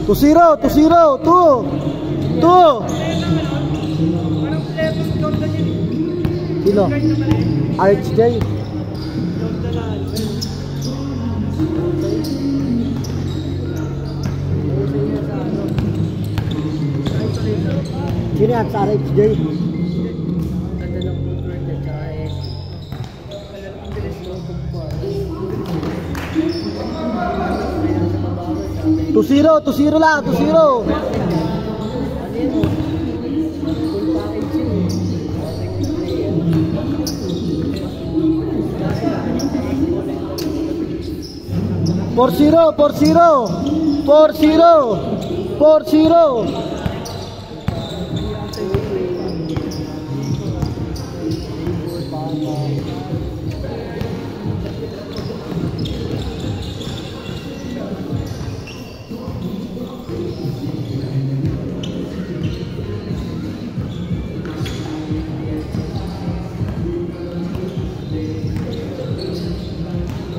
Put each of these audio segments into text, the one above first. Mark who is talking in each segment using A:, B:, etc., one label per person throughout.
A: 2-0, 2-0, 2. Sino? RHJ. Sino yan sa RHJ?
B: Ganda ng footwork at saka eh.
A: 2-0, 2-0 lang, 2-0. Por 0, por 0, por 0, por 0.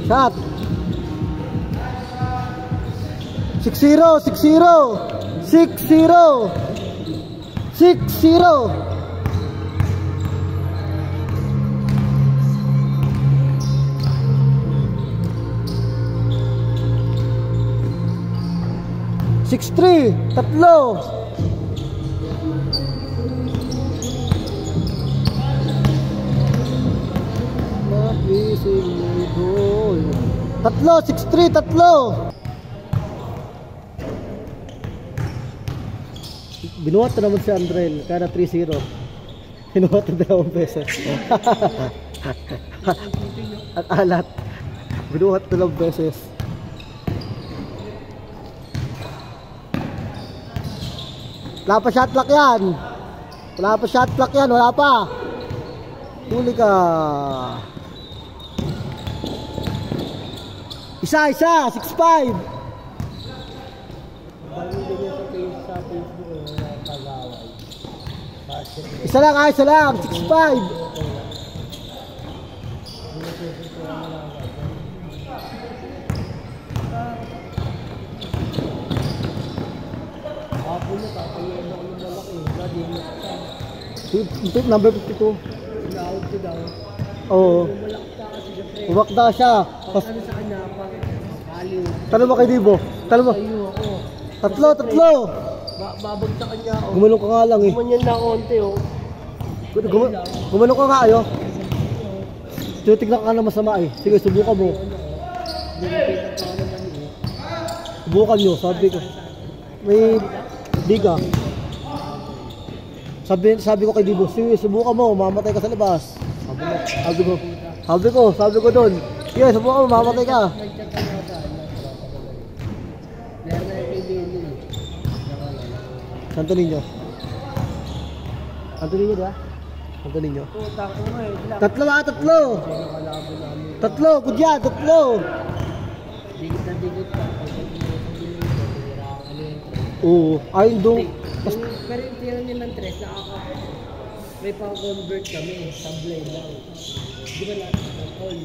A: Shot. 6-0, 6-0, 6-0, 6-0. Six-3, tatlo. Tatlo, 6-3, tatlo. Binuhat na naman si Andrel, kaya na 3-0. Binuhat na 2 beses. At alat. Binuhat na 2 beses. Wala pa shot clock yan. Wala pa shot clock yan, wala pa. Huli ka. Isa, 6-5. Isa lang, isa lang. 6-5. Number 52. Oo. Umakda siya. Talo mo kay Dibo. Talo mo. Tatlo.
B: Babagsakan niya ako.
A: Gumalong ka nga lang eh.
B: Gumanyan na konti oh.
A: Gumalong ka nga ayo. Tignan ka na masama eh. Sige, subukan mo. Subukan nyo, sabi ko. May diga. Sabi ko kay Dibo, sige, subukan mo, mamatay ka sa labas. Sabi ko doon. Sige, subukan mo, mamatay ka. Santo Niño, diba? Santo Niño. Tatlo, good yan, tatlo. Oo, ayun doon.
B: Pero yung tira niya ng 3, may pang-convert kami, sablay lang. Di ba lahat ng call?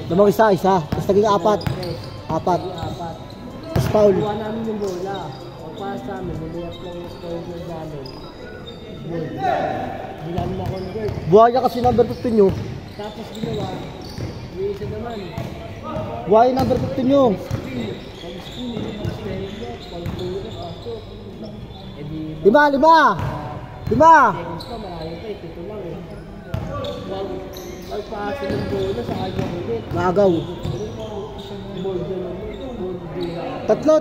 A: Lamang isa. Tapos naging 4. 4. Tapos foul.
B: Kuha namin yung bola. Para sa amin, niliyap lang yung score ng gano'n. Hindi namin na-convert.
A: Buhaya kasi number 15 nyo.
B: Tapos ginawa, yung isa naman.
A: Buhaya number 15 nyo. Lima.
B: Pagpasa ng bola sa kanya ulit.
A: Maagaw. Tatlo.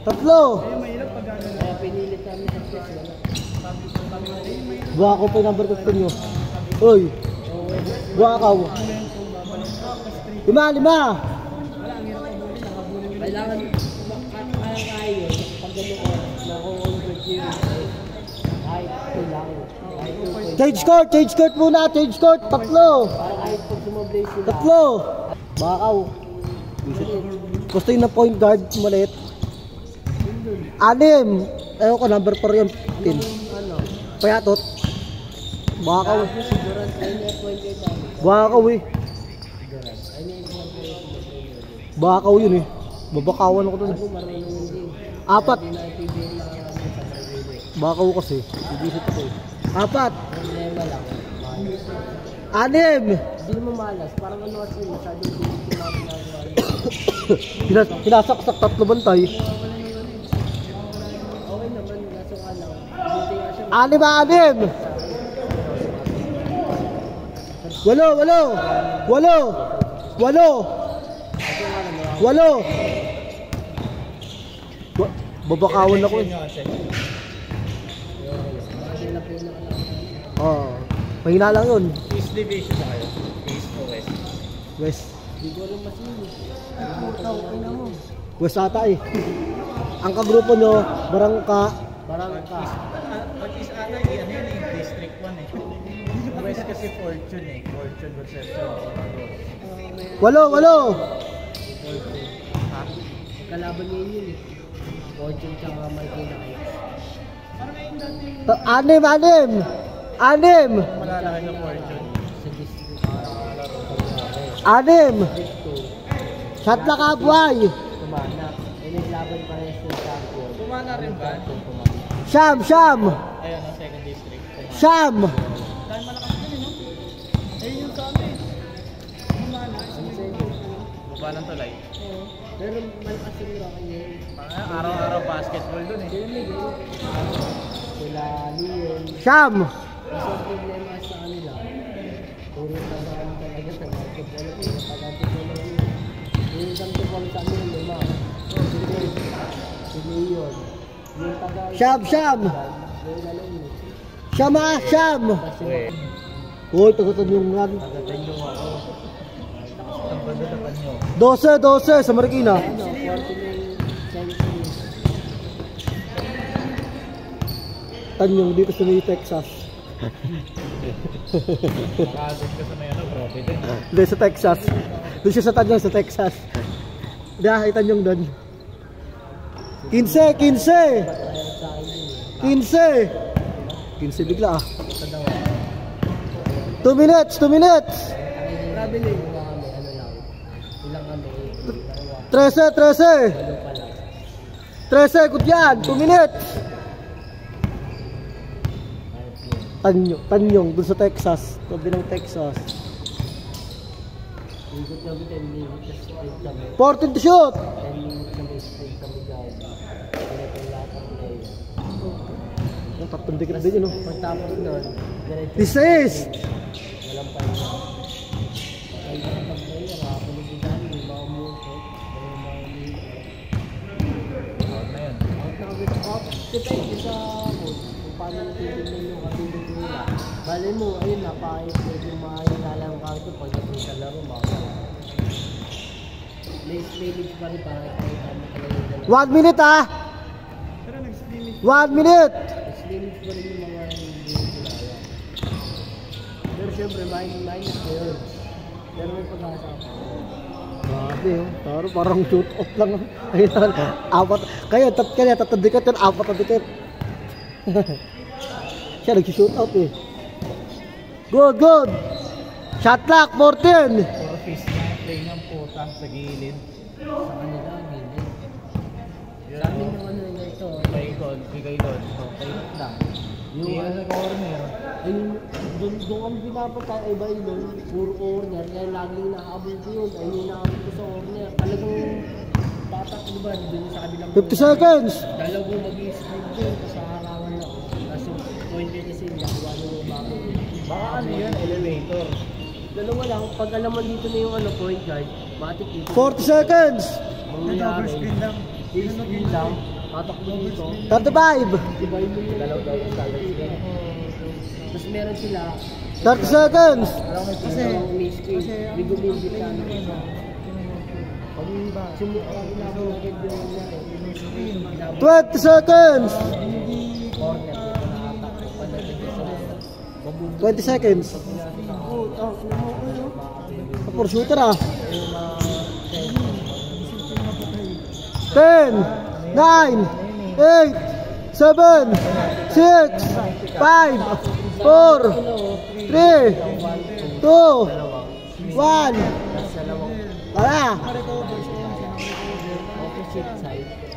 B: Kaya pinilit namin sa stress.
A: Buha ko pa yung number 15 nyo. Uy. Buha ka. 5.
B: Kailangan kaya yun. Pag gano'n oras na convert yun. Kahit kailangan.
A: Change court muna. Tatlo.
B: Para kahit pag sumablay sila.
A: Tatlo. Bakaw. Gusto yung na point guard maliit. 6. Ewan ko, number 4 yun. 10. Payatot. Bakaw. Bakaw eh. Bakaw yun eh. Babakawan ako dun.
B: Ako marunong din.
A: Apat.
B: Hindi na PBA lang namin sa Brazil.
A: Bakaw kasi. Bibisit ako eh. Apat.
B: Problema lang.
A: Anim.
B: Hindi naman malas. Parang ano kasi masyadong hindi mga ginagawa.
A: Pinasaksak 3 bantay.
B: Okay naman. Kaso nga lang. Buti nga siya.
A: Anim. Walo. Babakawan ako eh. Oo. Mahina lang yun.
C: East Division na kayo? East o West?
A: West.
B: Hindi ko rin masini. Okay na mo.
A: West ata eh. Ang kagrupo nyo, Barangka.
B: Barangka.
C: Pag East ata, yan yun eh. District 1 eh. West kasi Fortune eh. Fortune Concepcion.
A: Walo.
C: Ha?
B: Kalaban niya yun eh. Fortune tsaka Marikina kayo.
A: Anim.
C: Malalaki na Fortune.
B: Sa district.
A: Anim. Shot na ka, buhay.
B: Kumana. Eh, naglaban pa rin sa champion.
C: Kumana rin ba?
A: Siyam.
C: Ayun, ang second district.
A: Siyam.
C: Dahil malakas din eh, no? Ayun yung sa amin. Kumana. Baba ng tulay.
B: Pero malakas yung Rocky ngayon.
C: Araw-araw basketball dun eh.
B: Sila Miguel. Sila Liel.
A: Siyam.
B: Kasi ang problema sa kanila. Puro tagaan talaga sa basketball. Puro tagaan talaga. Yung isang tupang sa amin, lima. Si Leon. Yung tagaan.
A: Siyam.
B: Yung lalong mo.
A: Siyam.
C: Wait.
A: Uy, tagatan yung run.
C: Tagatan yung ako. Ang banda na panyo.
A: 12 sa Marikina.
B: Ano, 40 yung century.
A: Tanyong dito sa New Texas.
C: Makasip ka sa may ano, Providence.
A: Hindi, sa Texas. Doon siya sa Tanyong, sa Texas. Hindi, Tanyong doon. 15. 15 bigla ah. 2 minutes.
B: Grabe lang yung mga kami, ano lang. Ilang kami, dalawa.
A: 13.
B: Ano pa lang.
A: 13, good yan. 2 minutes. Tanyong, dun sa Texas. Tabi ng Texas.
B: Ikot kami 10 minutes na sprint kami.
A: 14 to shoot.
B: 10 minutes kami sprint kami guys. Pinatong lahat ng player.
A: Ang tatlong dikit din yun.
B: Pagtapos nun, diretso.
A: This is.
B: Walang pahinga. Ay, ang player, pinigilan, may mga musok, may mga
C: Out na yun.
B: out na kami sa out. Depende sa kung paano natitignan yung katulog nila. Bale mo, ayun, napakayos yung mga inalang karto pagdating sa laro, mga Late pa rin para kahit ano talaga yung
A: 1 minute ah. 1 minute.
B: Slimmage pa rin yung mga hindi kilala. Pero syempre, minus na yun. Pero may pag-asa ako.
A: Grabe oh. Parang shoot off lang. Ayun, apat. Kaya tatlong dikit yun, 4 na dikit. Siya nag-shoot out eh. Good. Shot clock, 14.
C: Puro fist na play ng puta sa gilid.
B: Sa kanila, hindi. Sa amin yung ano nila ito.
C: Bigay doon.
B: Okay lang.
C: Yung ano sa corner.
B: Doon kami pinapatay, ay ba yun? Puro corner. Kaya laging nakaabot ko yun. Ay yung nakaabot ko sa corner. Talagang tatak, di ba? Doon sa kabilang
A: 50 seconds.
B: Dalawang mag-i-screen doon. Sa harangan ako. Kaso point yun kasi nakuha nyo yung bago.
C: Baka ano yun, elevator.
B: Dalawa lang. Pag alaman dito na yung ano, point guard, matik dito.
A: 40 seconds.
B: Mangyayari. Screen lang. Tatakbo dito.
A: 35.
B: Diba yun yung dalawa screen. Tapos meron sila.
A: 30 seconds.
B: Kasi may screen. May gumindit na ano. Pag sumukaan na ako agad yung screen.
A: 20 seconds.
B: Corner. Nakatakbo pa na dito sa
A: 20 seconds. For shooter ah. 10, 9, 8, 7, 6, 5, 4, 3, 2, 1. Wala.
B: shit side.